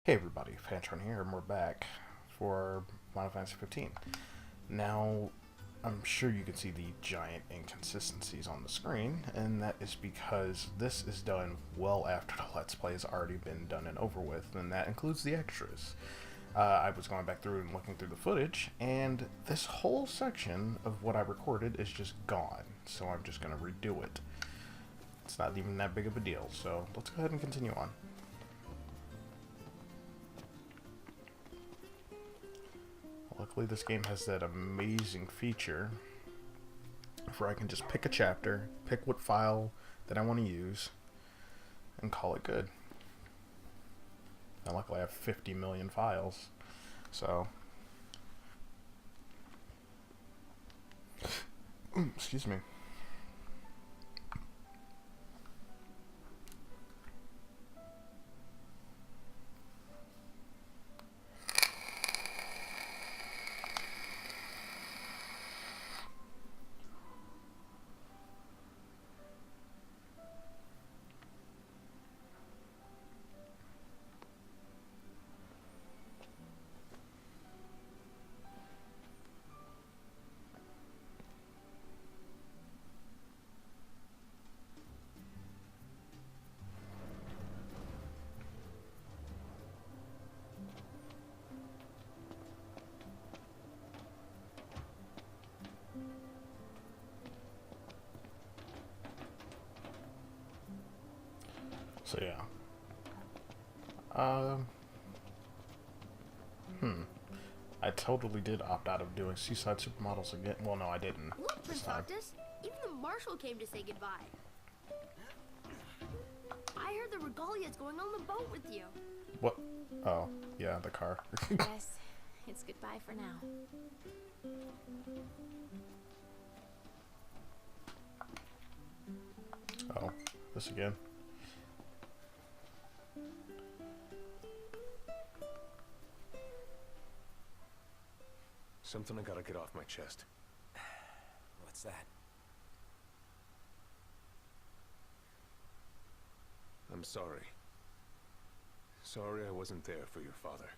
Hey everybody, Fantron here, and we're back for Final Fantasy 15. Now, I'm sure you can see the giant inconsistencies on the screen, and that is because this is done well after the Let's Play has already been done and over with, and that includes the extras. I was going back through and looking through the footage, and this whole section of what I recorded is just gone, so I'm just going to redo it. It's not even that big of a deal, so let's go ahead and continue on. Luckily, this game has that amazing feature where I can just pick a chapter, pick what file that I want to use, and call it good. And luckily, I have 50 million files, so. Excuse me. So yeah. Um. I totally did opt out of doing Seaside Supermodels again. Well, no, I didn't. Look, This Prince time. Arctus, even the Marshal came to say goodbye. I heard the Regalia's going on the boat with you. What? Oh, yeah, the car. Yes, it's goodbye for now. Oh, this again. Something I gotta get off my chest. What's that? I'm sorry. Sorry I wasn't there for your father.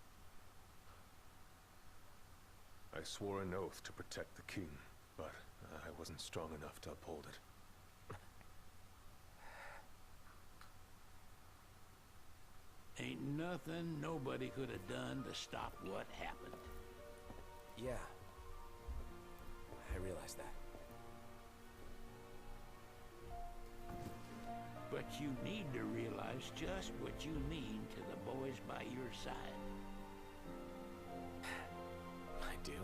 I swore an oath to protect the king, but I wasn't strong enough to uphold it. Ain't nothing nobody could have done to stop what happened. Yeah. I realize that. But you need to realize just what you mean to the boys by your side. I do.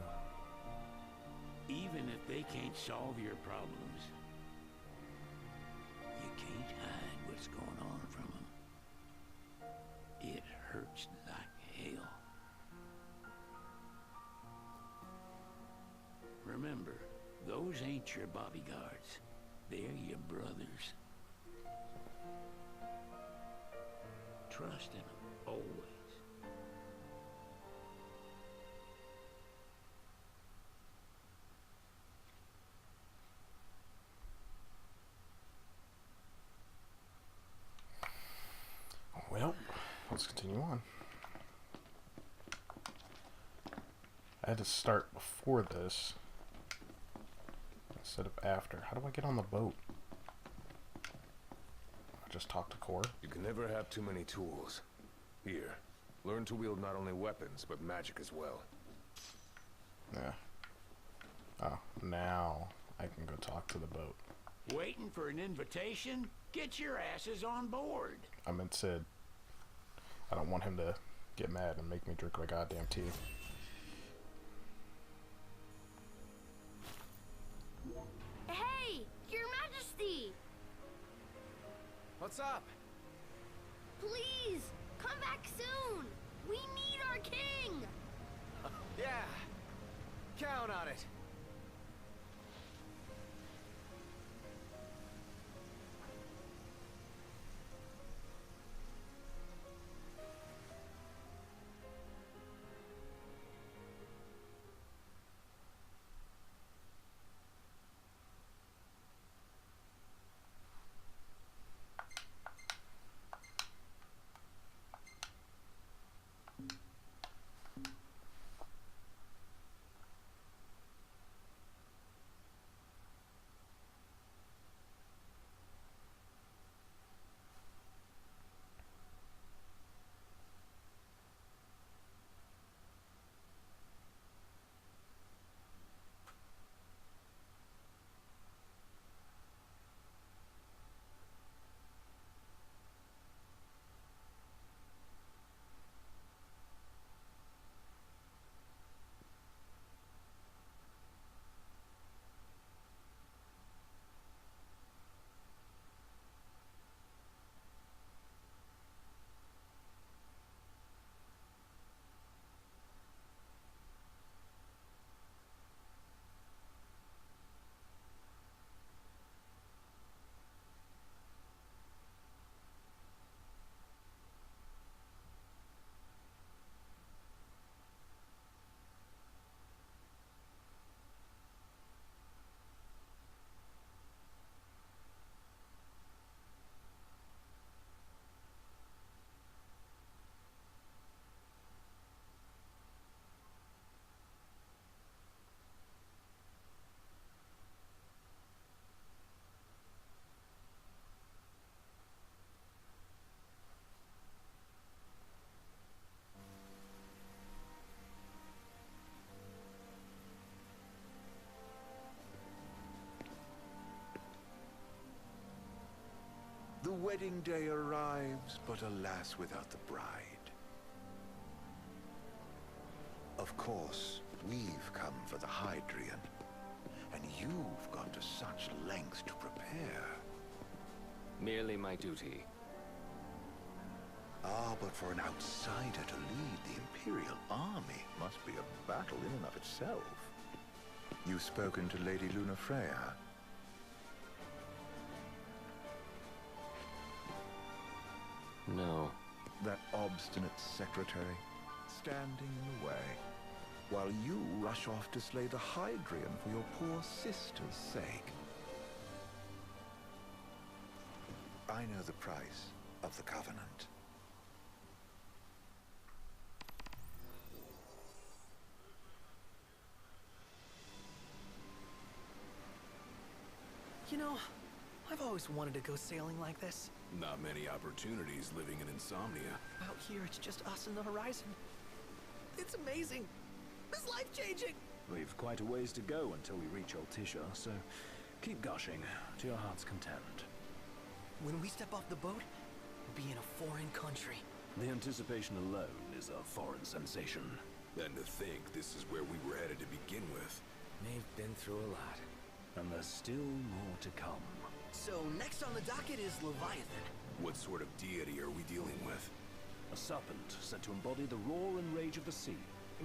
Even if they can't solve your problems, you can't hide what's going on from them. It hurts like hell. Remember, those ain't your bodyguards. They're your brothers. Trust in them, always. Well, let's continue on. I had to start before this instead of after. How do I get on the boat? I just talk to Cor. You can never have too many tools. Here, learn to wield not only weapons, but magic as well. Yeah. Oh, now I can go talk to the boat. Waiting for an invitation? Get your asses on board. I meant Sid. I don't want him to get mad and make me drink my goddamn tea. Hey, Your Majesty! What's up? Please, come back soon! We need our king! Yeah. Count on it. wedding day arrives, but alas without the bride. Of course, we've come for the Hydrian, and you've gone to such lengths to prepare. Merely my duty. Ah, but for an outsider to lead the Imperial army must be a battle in and of itself. You've spoken to Lady Lunafreya? No. That obstinate secretary, standing in the way, while you rush off to slay the Hydrian for your poor sister's sake. I know the price of the Covenant. You know, I've always wanted to go sailing like this. Not many opportunities living in Insomnia. Out here, it's just us and the horizon. It's amazing. It's life-changing. We've quite a ways to go until we reach Altissia, so keep gushing to your heart's content. When we step off the boat, we'll be in a foreign country. The anticipation alone is a foreign sensation. And to think this is where we were headed to begin with. They've been through a lot. And there's still more to come. So next on the docket is Leviathan. What sort of deity are we dealing with? A serpent said to embody the roar and rage of the sea.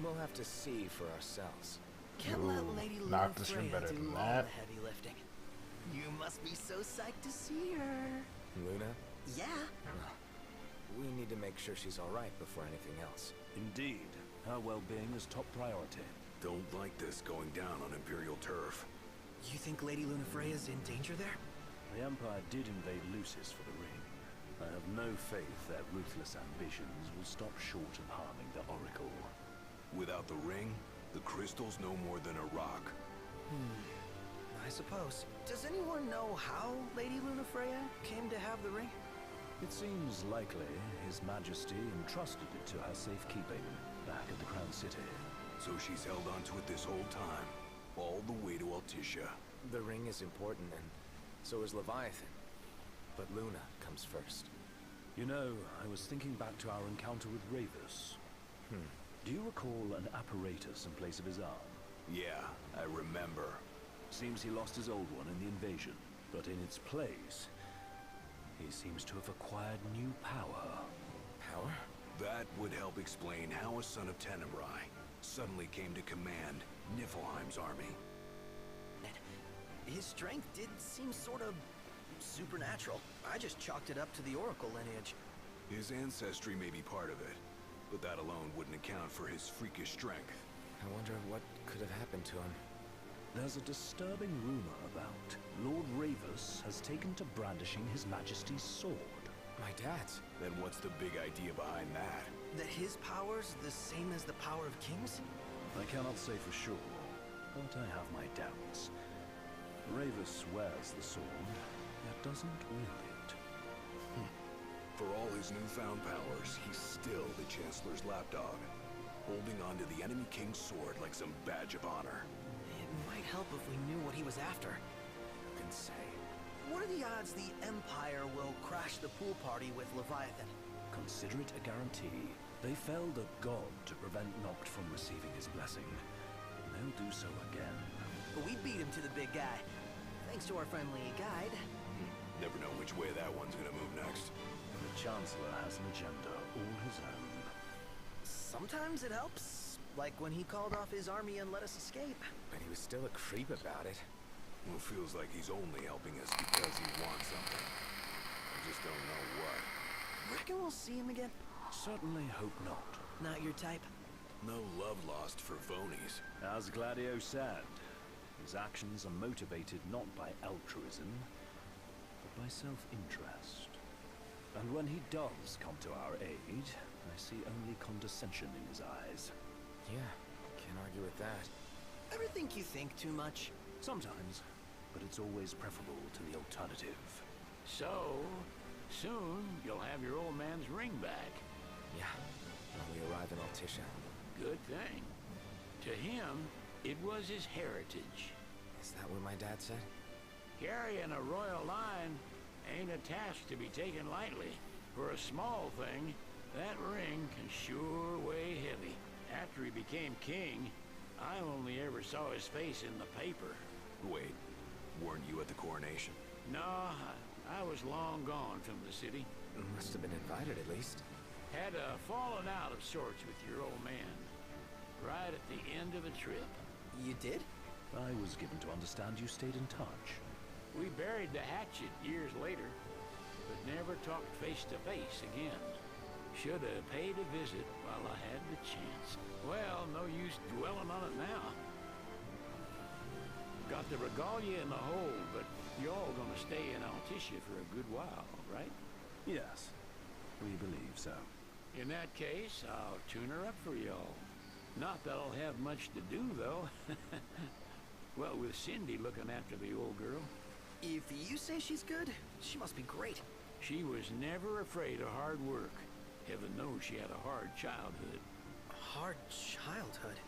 We'll have to see for ourselves. Can't Ooh, let Lady Noctis, you're Lunafreya better do than all that. the heavy lifting. You must be so psyched to see her. Luna? Yeah. We need to make sure she's alright before anything else. Indeed, her well-being is top priority. Don't like this going down on Imperial turf. You think Lady Lunafreya's in danger there? The Empire did invade Lucis for the ring. I have no faith their ruthless ambitions will stop short of harming the Oracle. Without the ring, the crystal's no more than a rock. I suppose. Does anyone know how Lady Lunafreya came to have the ring? It seems likely His Majesty entrusted it to her safekeeping back at the Crown City. So she's held onto it this whole time, all the way to Altissia. The ring is important, and so is Leviathan. But Luna comes first. You know, I was thinking back to our encounter with Ravus. Do you recall an apparatus in place of his arm? Yeah, I remember. Seems he lost his old one in the invasion, but in its place, he seems to have acquired new power. Power? That would help explain how a son of Tenebrae suddenly came to command Niflheim's army. His strength did seem sort of supernatural. I just chalked it up to the Oracle lineage. His ancestry may be part of it, but that alone wouldn't account for his freakish strength. I wonder what could have happened to him. There's a disturbing rumor about Lord Ravus has taken to brandishing His Majesty's sword. My dad's. Then what's the big idea behind that? That his power's the same as the power of kings? I cannot say for sure, but I have my doubts. Ravus wears the sword, yet doesn't wield it. For all his newfound powers, he's still the Chancellor's lapdog, holding on to the enemy king's sword like some badge of honor. It might help if we knew what he was after. Who can say? What are the odds the Empire will crash the pool party with Leviathan? Consider it a guarantee. They felled a god to prevent Noct from receiving his blessing. They'll do so again. But we beat him to the big guy. Thanks to our friendly guide. Never know which way that one's gonna move next. The Chancellor has an agenda all his own. Sometimes it helps. Like when he called off his army and let us escape. But he was still a creep about it. Well, feels like he's only helping us because he wants something. I just don't know what. Reckon we'll see him again? Certainly hope not. Not your type? No love lost for phonies. As Gladio said, his actions are motivated not by altruism, but by self-interest. And when he does come to our aid, I see only condescension in his eyes. Yeah, can't argue with that. Ever think you think too much? Sometimes, but it's always preferable to the alternative. So, soon you'll have your old man's ring back. Yeah, when we arrive in Altissia. Good thing. To him, it was his heritage. Is that what my dad said? Carrying a royal line ain't a task to be taken lightly. For a small thing, that ring can sure weigh heavy. After he became king, I only ever saw his face in the paper. Wait, weren't you at the coronation? No, I was long gone from the city. Must have been invited at least. Had a fallen out of sorts with your old man. Right at the end of the trip. You did? I was given to understand you stayed in touch. We buried the hatchet years later, but never talked face to face again. Should have paid a visit while I had the chance. Well, no use dwelling on it now. Got the regalia in the hold, but y'all gonna stay in Altitia for a good while, right? Yes, we believe so. In that case, I'll tune her up for y'all. Not that I'll have much to do, though. Well, with Cindy looking after the old girl. If you say she's good, she must be great. She was never afraid of hard work. Heaven knows she had a hard childhood. Hard childhood.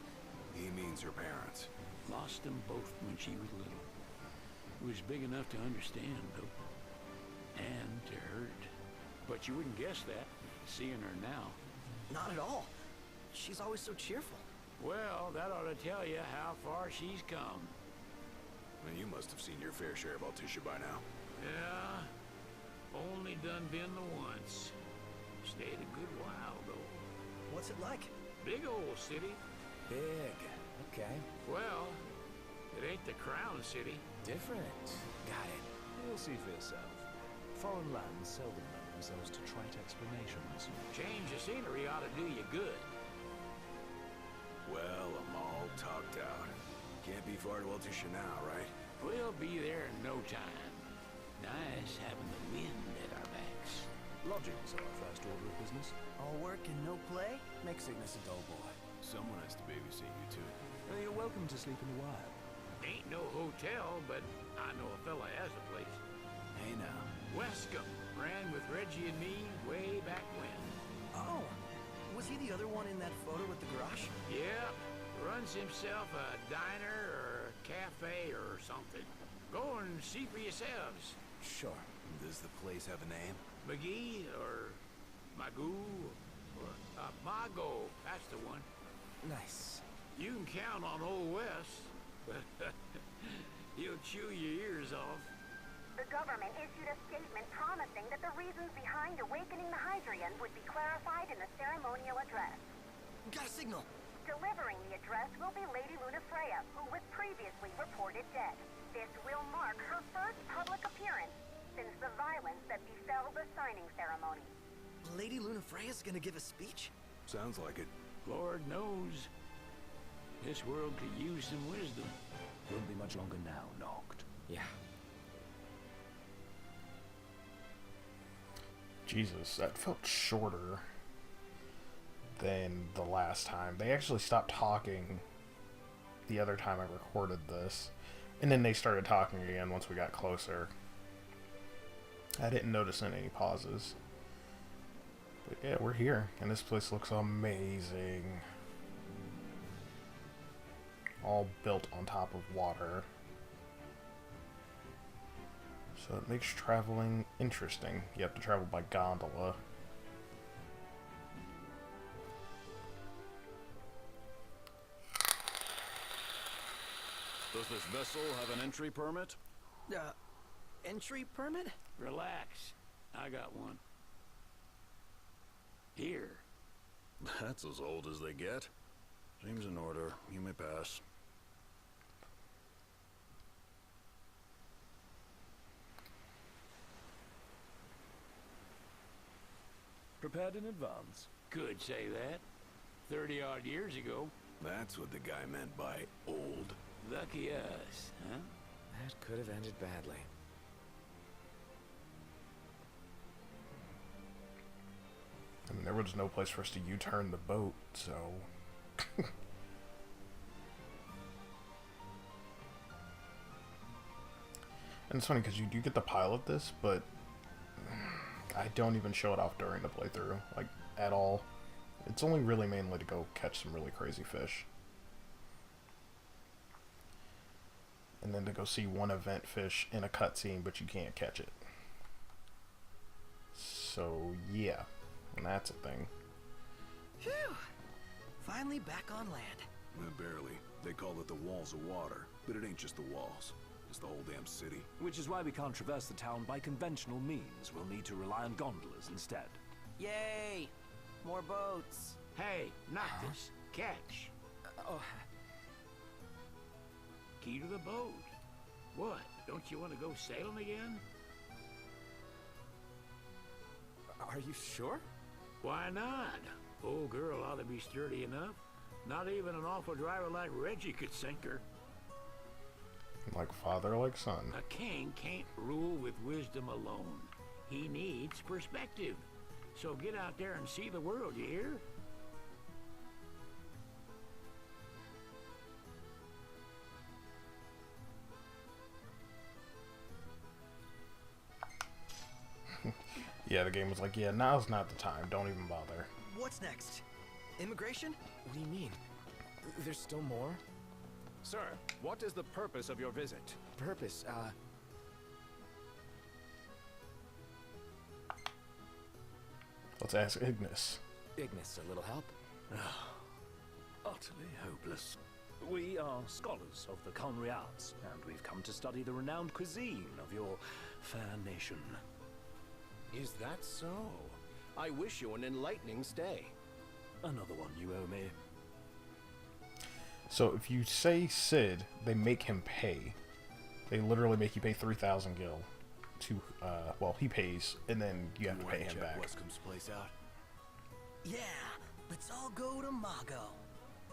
He means her parents. Lost them both when she was little. Was big enough to understand, though. And to hurt. But you wouldn't guess that, seeing her now. Not at all. She's always so cheerful. Well, that ought to tell you how far she's come. And you must have seen your fair share of Altitia by now. Yeah, only done been the once. Stayed a good while, though. What's it like? Big old city. Big. Okay. Well, it ain't the Crown City. Different. Got it. You'll see for yourself. Foreign lands seldom lend themselves to trite explanations. Change of scenery ought to do you good. Well, I'm all talked out. Can't be far to Altitia now, right? We'll be there in no time. Nice having the wind at our backs. Lodgings are our first order of business. All work and no play makes Ignis a dull boy. Someone has to babysit you, too. You're welcome to sleep in the wild. Ain't no hotel, but I know a fella has a place. Hey, now. Wescombe ran with Reggie and me way back when. Oh, was he the other one in that photo with the garage? Yeah, runs himself a diner or a cafe or something. Go and see for yourselves. Sure. Does the place have a name? McGee or Magoo or Mago, that's the one. Nice. You can count on Old West, but he'll chew your ears off. The government issued a statement promising that the reasons behind awakening the Hydrian would be clarified in the ceremonial address. Got a signal. Delivering the address will be Lady Lunafreya, who was previously reported dead. This will mark her first public appearance since the violence that befell the signing ceremony. Lady Lunafreya's gonna give a speech? Sounds like it. Lord knows. This world could use some wisdom. Won't be much longer now, Noct. Yeah. Jesus, that felt shorter than the last time. They actually stopped talking the other time I recorded this. And then they started talking again once we got closer. I didn't notice any pauses. But yeah, we're here. And this place looks amazing. All built on top of water. So it makes traveling interesting. You have to travel by gondola. Does this vessel have an entry permit? Entry permit? Relax. I got one. Here. That's as old as they get. Seems in order. You may pass. Prepared in advance. Could say that. 30-odd years ago. That's what the guy meant by old. Lucky us, huh? That could have ended badly. I mean, there was no place for us to U-turn the boat, so... And it's funny, because you do get to pilot this, but... I don't even show it off during the playthrough, like, at all. It's only really mainly to go catch some really crazy fish. And then to go see one event fish in a cutscene, but you can't catch it. So yeah, and that's a thing. Phew! Finally back on land. Barely. They call it the Walls of Water, but it ain't just the walls. It's the whole damn city. Which is why we can't traverse the town by conventional means. We'll need to rely on gondolas instead. Yay! More boats. Hey, not this. Catch. Oh, Key to the boat. What? Don't you want to go sailing again? are you sure? Why not? Old girl ought to be sturdy enough. Not even an awful driver like Reggie could sink her. Like father, like son. A king can't rule with wisdom alone. He needs perspective. So get out there and see the world, you hear? Yeah, the game was like, yeah, now's not the time. Don't even bother. What's next? Immigration? What do you mean? There's still more? Sir, what is the purpose of your visit? Purpose, Let's ask Ignis. Ignis, a little help? Utterly hopeless. We are scholars of the Conriats, and we've come to study the renowned cuisine of your fair nation. Is that so? I wish you an enlightening stay. Another one you owe me. So if you say Sid, they make him pay. They literally make you pay 3,000 gil to, well, he pays, and then you have to pay him back. Wescom's place out. Yeah, let's all go to Mago.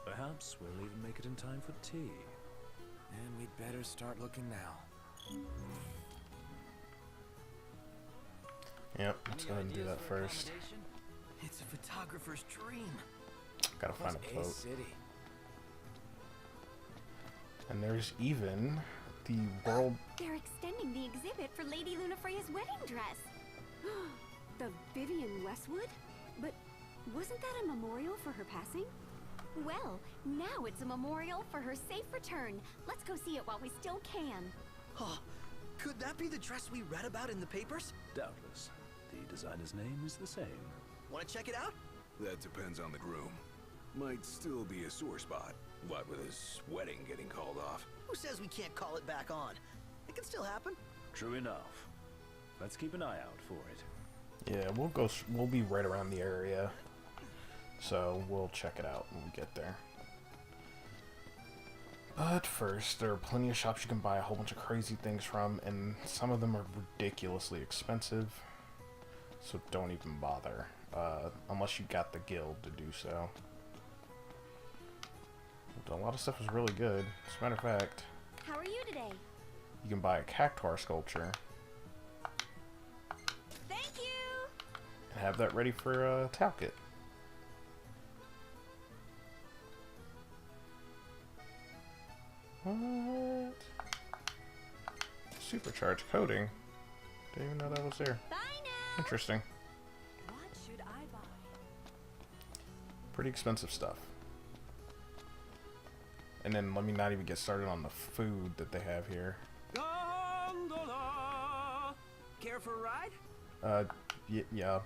Perhaps we'll even make it in time for tea. And we'd better start looking now. Yep, let's go ahead and do that first. It's a photographer's dream. Gotta find a A boat. city. And there's even the world. They're extending the exhibit for Lady Lunafreya's wedding dress. The Vivian Westwood? But wasn't that a memorial for her passing? Well, now it's a memorial for her safe return. Let's go see it while we still can. Oh, could that be the dress we read about in the papers? Doubtless. The designer's name is the same. Want to check it out? That depends on the groom. Might still be a sore spot. What with his wedding getting called off? Who says we can't call it back on? It can still happen. True enough. Let's keep an eye out for it. Yeah, we'll be right around the area. So we'll check it out when we get there. But first, there are plenty of shops you can buy a whole bunch of crazy things from, and some of them are ridiculously expensive. So don't even bother, unless you got the guild to do so. But a lot of stuff is really good. As a matter of fact, How are you today? you can buy a cactuar sculpture Thank you! and have that ready for Talcott. What? Supercharged coding. Didn't even know that was there. Bye now! Interesting. What should I buy? Pretty expensive stuff. And then let me not even get started on the food that they have here. Gondola! Care for a ride? Yeah.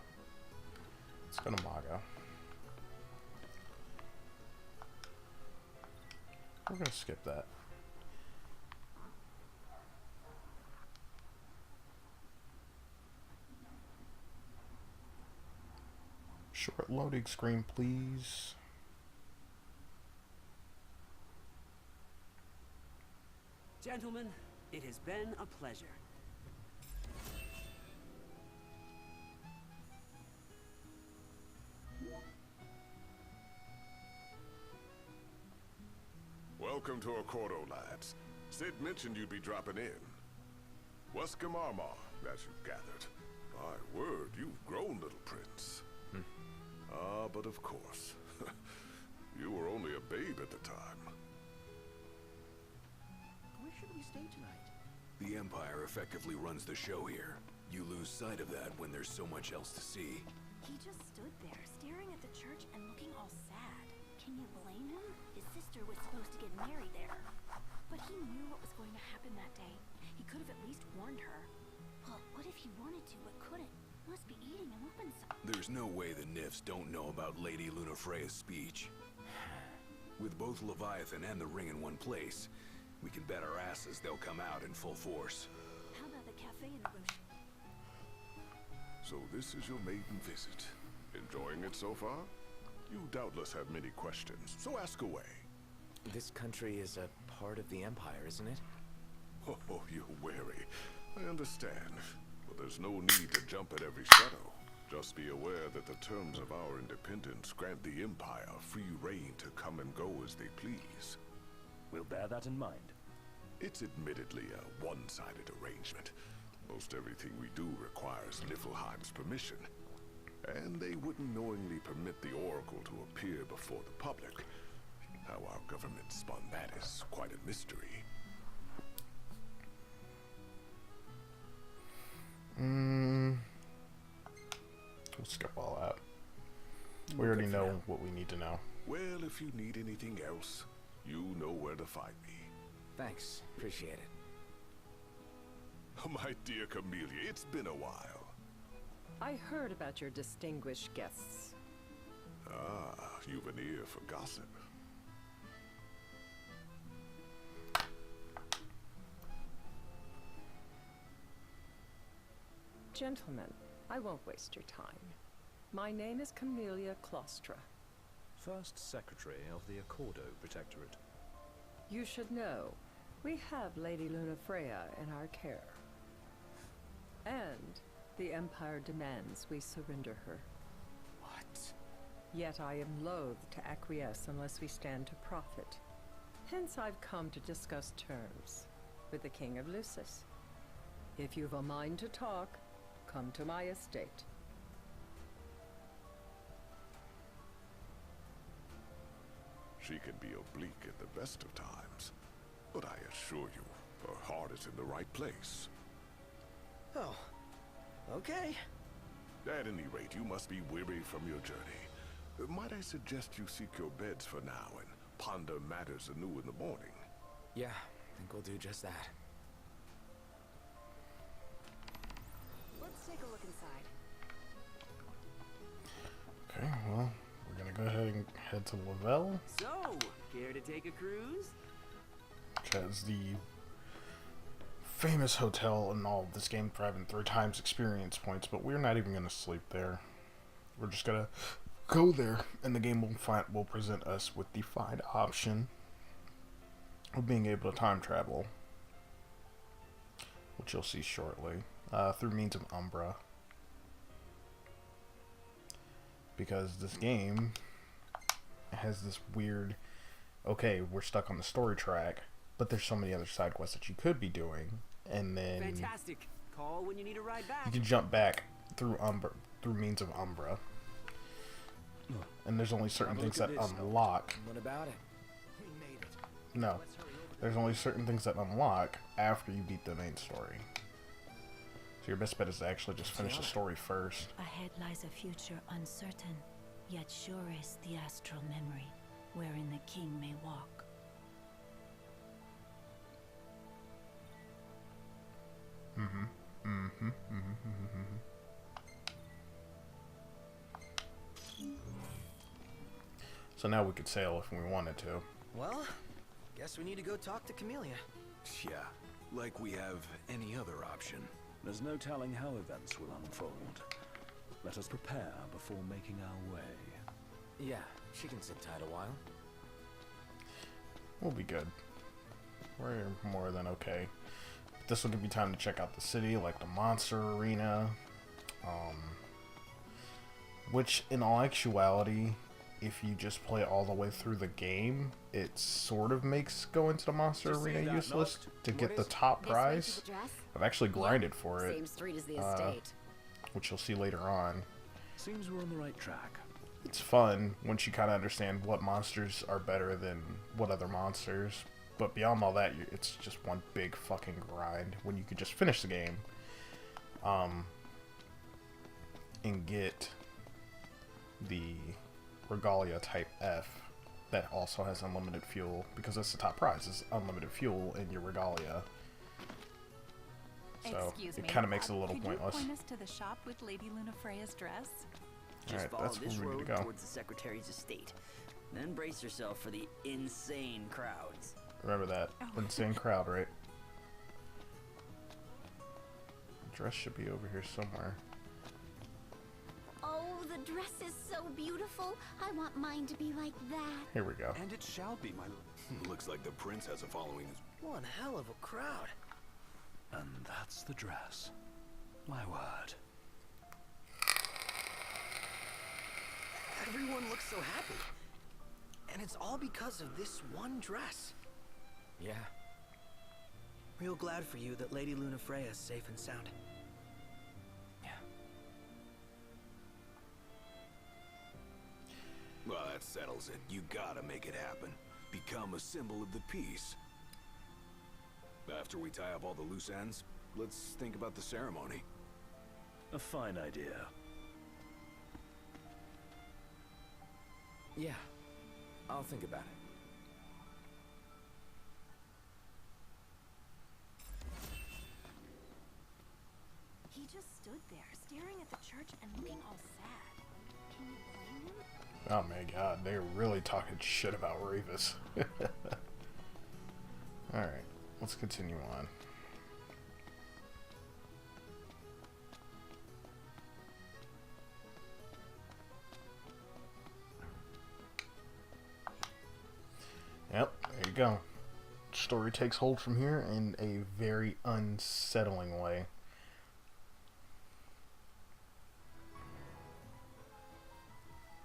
Let's go to Mago. We're gonna skip that. Short loading screen, please. Gentlemen, it has been a pleasure. Welcome to Accordo, lads. Sid mentioned you'd be dropping in. Wescom Armor, as you've gathered. My word, you've grown, little prince. But of course. You were only a babe at the time. Where should we stay tonight? The Empire effectively runs the show here. You lose sight of that when there's so much else to see. He just stood there, staring at the church and looking all sad. Can you blame him? His sister was supposed to get married there. But he knew what was going to happen that day. He could have at least warned her. Well, what if he wanted to but couldn't? Must be eating him up inside. There's no way the Nifs don't know about Lady Lunafreya's speech. With both Leviathan and the ring in one place, we can bet our asses they'll come out in full force. How about the cafe in the bush? So this is your maiden visit. Enjoying it so far? You doubtless have many questions, so ask away. This country is a part of the Empire, isn't it? Oh, you're wary. I understand. But there's no need to jump at every shadow. Just be aware that the terms of our independence grant the Empire free reign to come and go as they please. We'll bear that in mind. It's admittedly a one-sided arrangement. Most everything we do requires Niflheim's permission. And they wouldn't knowingly permit the Oracle to appear before the public. How our government spun that is quite a mystery. We'll skip all that. We already know what we need to know. Well, if you need anything else, you know where to find me. Thanks. Appreciate it. My dear Camellia, it's been a while. I heard about your distinguished guests. Ah, you've an ear for gossip. Gentlemen, I won't waste your time. My name is Camellia Claustra. First Secretary of the Accordo Protectorate. You should know, we have Lady Lunafreya in our care. And the Empire demands we surrender her. What? Yet I am loath to acquiesce unless we stand to profit. Hence I've come to discuss terms with the King of Lucis. If you've a mind to talk, come to my estate. She can be oblique at the best of times, but I assure you, her heart is in the right place. Oh, okay. At any rate, you must be weary from your journey. Might I suggest you seek your beds for now and ponder matters anew in the morning? Yeah, I think we'll do just that. Let's take a look inside. Okay, well, we're gonna go ahead and head to Lavelle, So, care to take a cruise? which has the famous hotel in all of this game for having 3 times experience points, but we're not even gonna sleep there. We're just gonna go there, and the game will present us with the fine option of being able to time travel, which you'll see shortly, through means of Umbra. Because this game has this weird, okay, we're stuck on the story track, but there's so many other side quests that you could be doing, and then Fantastic. Call when you need a ride back. you can jump back through means of Umbra. And there's only certain things that unlock. What about it? We made it. No, there's only certain things that unlock after you beat the main story. So your best bet is to actually just finish the story first. Ahead lies a future uncertain, yet sure is the astral memory, wherein the king may walk. So now we could sail if we wanted to. Well, guess we need to go talk to Camellia. Yeah, like we have any other option. There's no telling how events will unfold. Let us prepare before making our way. Yeah, she can sit tight a while. We'll be good. We're more than okay. This will give you time to check out the city, like the monster arena. Which, in all actuality, if you just play all the way through the game, it sort of makes going to the monster arena useless to get the top prize. I've actually grinded for it, Same street as the estate. which you'll see later on. Seems we're on the right track. It's fun once you kind of understand what monsters are better than what other monsters. But beyond all that, it's just one big fucking grind when you could just finish the game and get the Regalia Type F that also has unlimited fuel, because that's the top prize, is unlimited fuel in your Regalia. So Excuse it me, kind of makes it a little could pointless. you point us to the shop with Lady Lunafreya's dress? Just Alright, follow that's this where we need road to go. towards the Secretary's estate. Then brace yourself for the insane crowds. Remember that. Insane crowd, right? The dress should be over here somewhere. Oh, the dress is so beautiful. I want mine to be like that. Here we go. And it shall be, my looks like the prince has a following. One hell of a crowd. And that's the dress. My word. Everyone looks so happy. And it's all because of this one dress. Yeah. Real glad for you that Lady Lunafreya is safe and sound. Well, that settles it. You gotta make it happen. Become a symbol of the peace. After we tie up all the loose ends, let's think about the ceremony. A fine idea. Yeah. I'll think about it. He just stood there, staring at the church and looking all sad. Can you blame him? Oh my god, they're really talking shit about Revis. Alright, let's continue on. Yep, there you go. Story takes hold from here in a very unsettling way.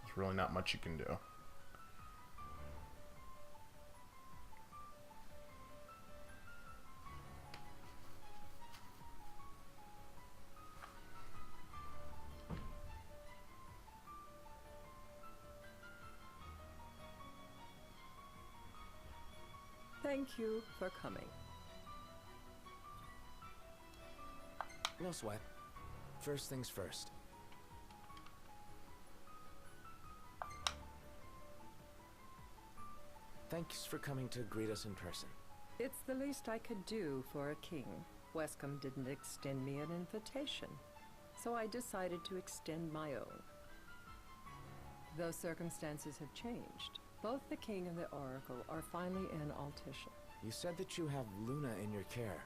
There's really not much you can do. Thank you for coming. No sweat. First things first. Thanks for coming to greet us in person. It's the least I could do for a king. Wescom didn't extend me an invitation, so I decided to extend my own. Though circumstances have changed, both the king and the oracle are finally in Altissia. You said that you have Luna in your care.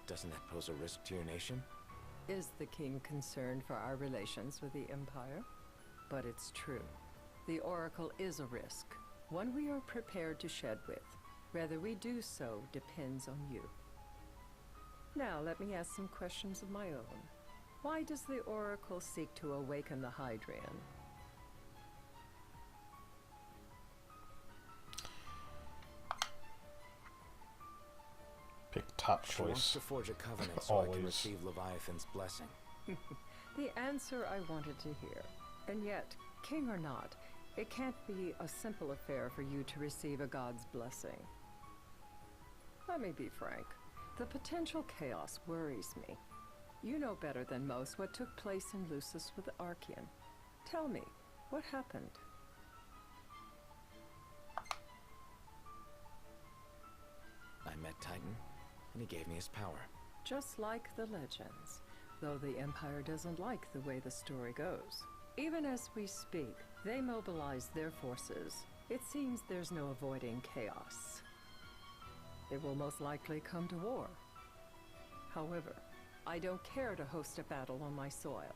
Doesn't that pose a risk to your nation? Is the king concerned for our relations with the Empire? But it's true. The oracle is a risk, one we are prepared to shed with. Whether we do so depends on you. Now, let me ask some questions of my own. Why does the Oracle seek to awaken the Hydrian? Pick top She wants choice. to forge a covenant so I can Always. receive Leviathan's blessing. The answer I wanted to hear. And yet, king or not, it can't be a simple affair for you to receive a god's blessing. Let me be frank. The potential chaos worries me. You know better than most what took place in Lucis with Archean. Tell me, what happened? I met Titan, and he gave me his power. Just like the legends, though the Empire doesn't like the way the story goes. Even as we speak, they mobilize their forces. It seems there's no avoiding chaos. It will most likely come to war. However, I don't care to host a battle on my soil.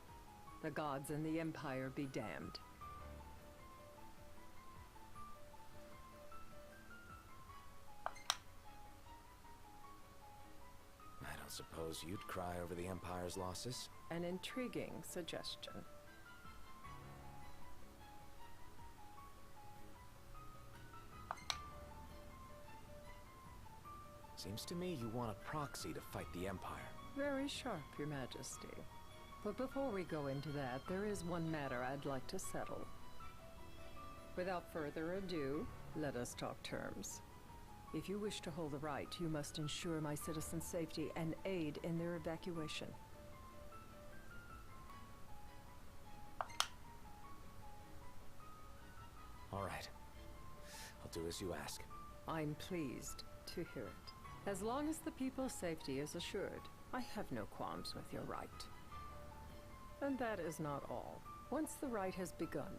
The gods and the Empire be damned. I don't suppose you'd cry over the Empire's losses? An intriguing suggestion. Seems to me you want a proxy to fight the Empire. Very sharp, Your Majesty. But before we go into that, there is one matter I'd like to settle. Without further ado, let us talk terms. If you wish to hold the right, you must ensure my citizens' safety and aid in their evacuation. All right. I'll do as you ask. I'm pleased to hear it. As long as the people's safety is assured, I have no qualms with your right. And that is not all. Once the rite has begun,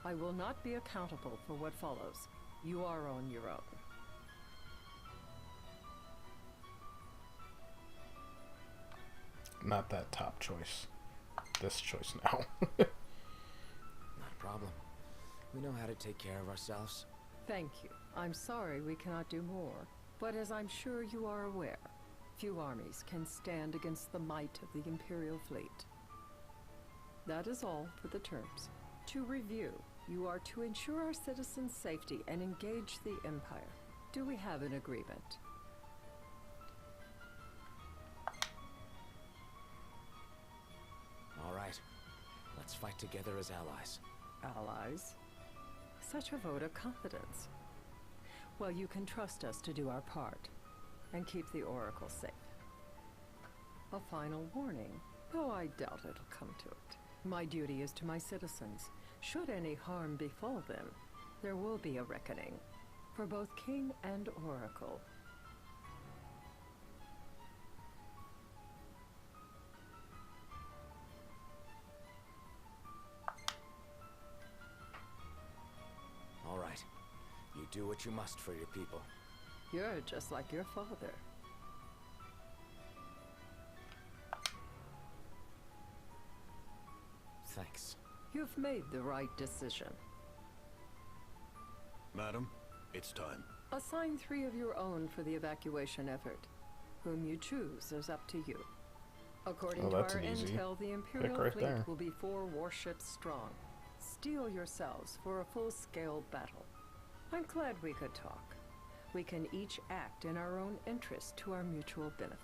I will not be accountable for what follows. You are on your own. Not that top choice. This choice now. Not a problem. We know how to take care of ourselves. Thank you. I'm sorry we cannot do more, but as I'm sure you are aware, few armies can stand against the might of the Imperial fleet. That is all for the terms. To review, you are to ensure our citizens' safety and engage the Empire. Do we have an agreement? All right. Let's fight together as allies. Allies? Such a vote of confidence. Well, you can trust us to do our part and keep the Oracle safe. A final warning, though I doubt it'll come to it. My duty is to my citizens. Should any harm befall them, there will be a reckoning for both King and Oracle. All right. You do what you must for your people. You're just like your father. Thanks. You've made the right decision. Madam, it's time. Assign 3 of your own for the evacuation effort. Whom you choose is up to you. According to our intel, the Imperial fleet will be 4 warships strong. Steel yourselves for a full-scale battle. I'm glad we could talk. We can each act in our own interest to our mutual benefit.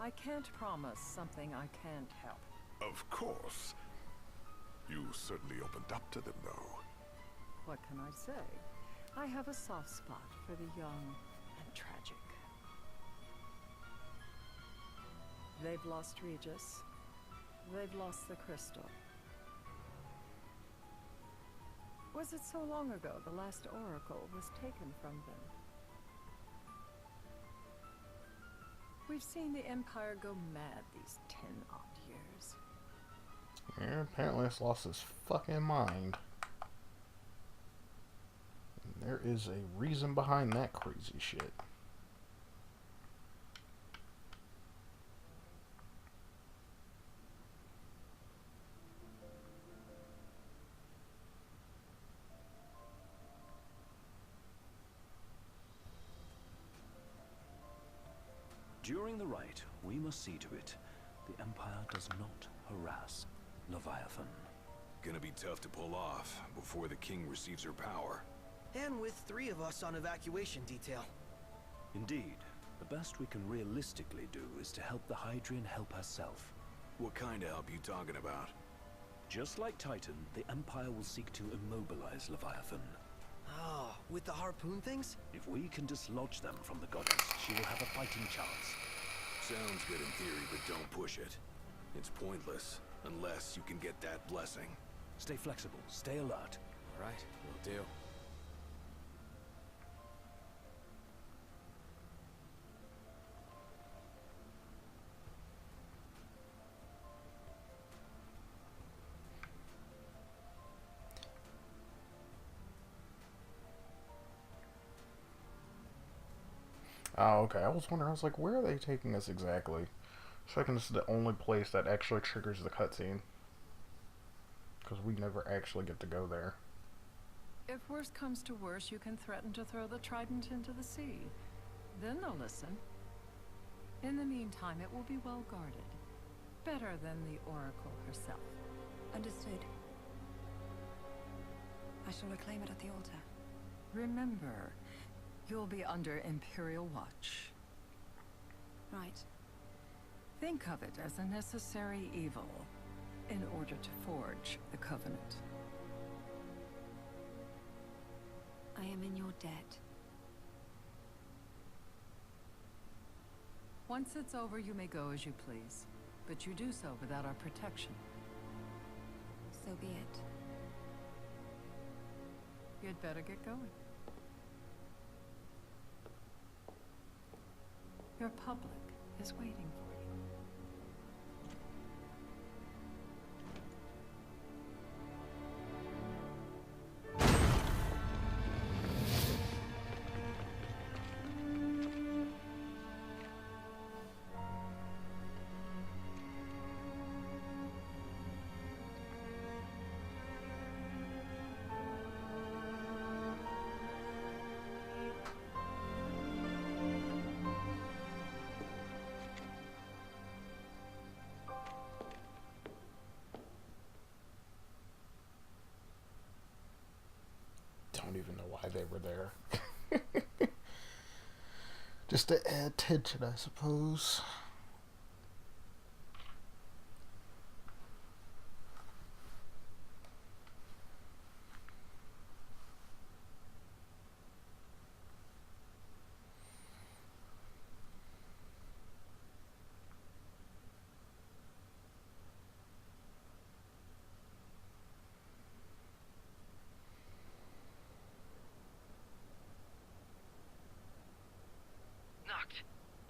I can't promise something I can't help. Of course. You certainly opened up to them, though. What can I say? I have a soft spot for the young and tragic. They've lost Regis. They've lost the crystal. Was it so long ago the last oracle was taken from them? We've seen the Empire go mad these 10-odd years. Yeah, apparently it's lost its fucking mind. And there is a reason behind that crazy shit. During the rite, we must see to it the Empire does not harass Leviathan. Gonna be tough to pull off before the king receives her power. And with 3 of us on evacuation detail. Indeed, the best we can realistically do is to help the Hydrian help herself. What kind of help you talking about? Just like Titan, the Empire will seek to immobilize Leviathan. Oh, with the harpoon things? If we can dislodge them from the goddess, she will have a fighting chance. Sounds good in theory, but don't push it. It's pointless, unless you can get that blessing. Stay flexible, stay alert. All right, will do. Oh, okay. I was wondering, I was like, where are they taking us exactly? So I reckon this is the only place that actually triggers the cutscene. Because we never actually get to go there. If worst comes to worst, you can threaten to throw the trident into the sea. Then they'll listen. In the meantime, it will be well guarded. Better than the Oracle herself. Understood. I shall reclaim it at the altar. Remember, You'll be under Imperial watch. Right. Think of it as a necessary evil in order to forge the Covenant. I am in your debt. Once it's over, you may go as you please, but you do so without our protection. So be it. You'd better get going. Your public is waiting for you. Don't even know why they were there. Just to add tension, I suppose.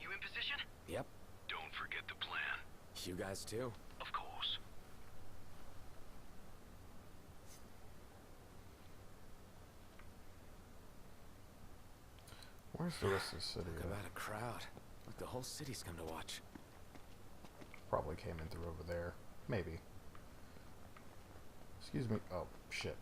You in position? Yep. Don't forget the plan. You guys too? Of course. Where's the rest of the city? Look about a crowd. Look, the whole city's come to watch. Probably came in through over there. Maybe. Excuse me. Oh, shit.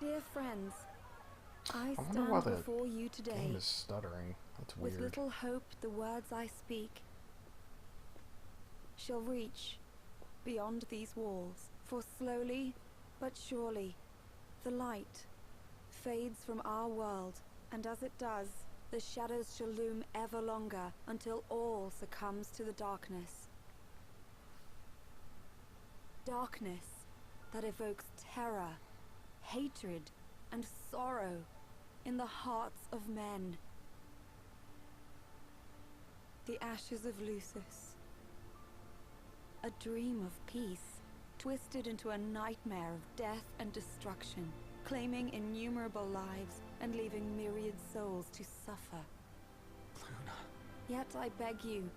Dear friends, I wonder why stand the before you today game is stuttering. That's with weird. little hope the words I speak shall reach beyond these walls. For slowly but surely the light fades from our world, and as it does, the shadows shall loom ever longer until all succumbs to the darkness. Darkness that evokes terror, hatred, and sorrow in the hearts of men. The ashes of Lucis. A dream of peace, twisted into a nightmare of death and destruction, claiming innumerable lives and leaving myriad souls to suffer. Luna. Yet I beg you,